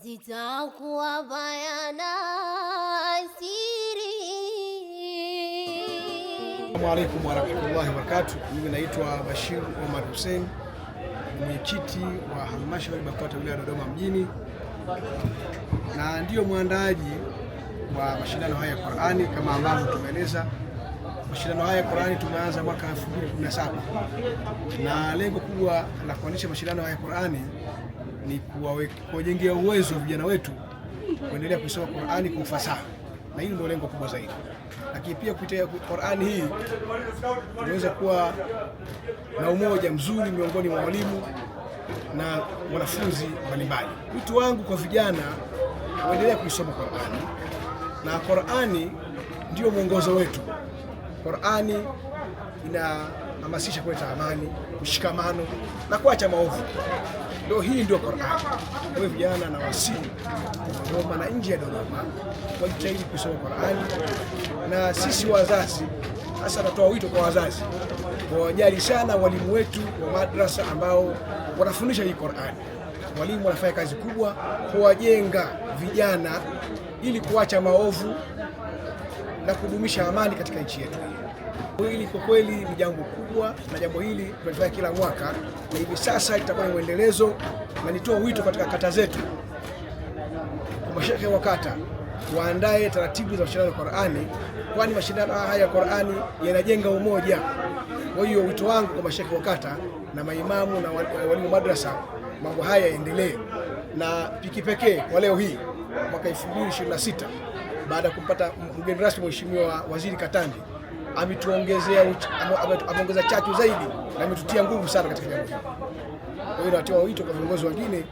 zitakuwa bayana siri. Assalamu alaikum warahmatullahi wabarakatuh. Mimi naitwa Bashir Omar Hussein, mwenyekiti wa halmashauri BAKWATA wilaya ya Dodoma mjini, na ndiyo mwandaaji wa mashindano haya ya Qur'ani. Kama ambavyo tumeeleza, mashindano haya ya Qur'ani tumeanza mwaka 2017 na lengo kubwa la kuanzisha mashindano haya ya Qur'ani ni kuwajengea uwezo vijana wetu kuendelea kusoma Qur'ani kwa ufasaha, na hilo ndio lengo kubwa zaidi. Lakini pia kupitia Qur'ani hii tunaweza kuwa na umoja mzuri miongoni mwa walimu na wanafunzi mbalimbali. Wito wangu kwa vijana waendelee kuisoma Qur'ani, na Qur'ani ndio mwongozo wetu. Qur'ani inahamasisha kuleta amani, mshikamano na kuacha maovu. Hii ndio Qur'ani. Kwa vijana na wasii Dodoma na nje ya Dodoma wajitahidi kusoma Qur'ani, na sisi wazazi hasa natoa wito kwa wazazi wajali sana walimu wetu wa madrasa ambao wanafundisha hii Qur'ani. Walimu wanafanya kazi kubwa kuwajenga vijana ili kuacha maovu na kudumisha amani katika nchi yetu. Hili kwa kweli ni jambo kubwa, na jambo hili tunafanya kila mwaka, na hivi sasa litakuwa ni mwendelezo. Na nitoa wito katika kata zetu kwa mashehe wa kata waandae taratibu za mashindano ya Qur'ani, kwani mashindano haya ya Qur'ani yanajenga umoja. Kwa hiyo wito wangu kwa mashehe wa kata na maimamu na walimu madrasa, mambo haya yaendelee. Na pekee kwa leo hii mwaka 2026 baada ya kumpata mgeni rasmi Mheshimiwa Waziri Katambi, ameongeza chachu zaidi na ametutia nguvu sana katika jambo hili. Kwa hiyo natoa wito kwa viongozi wengine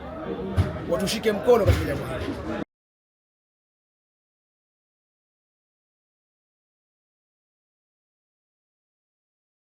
watushike mkono katika jambo hili.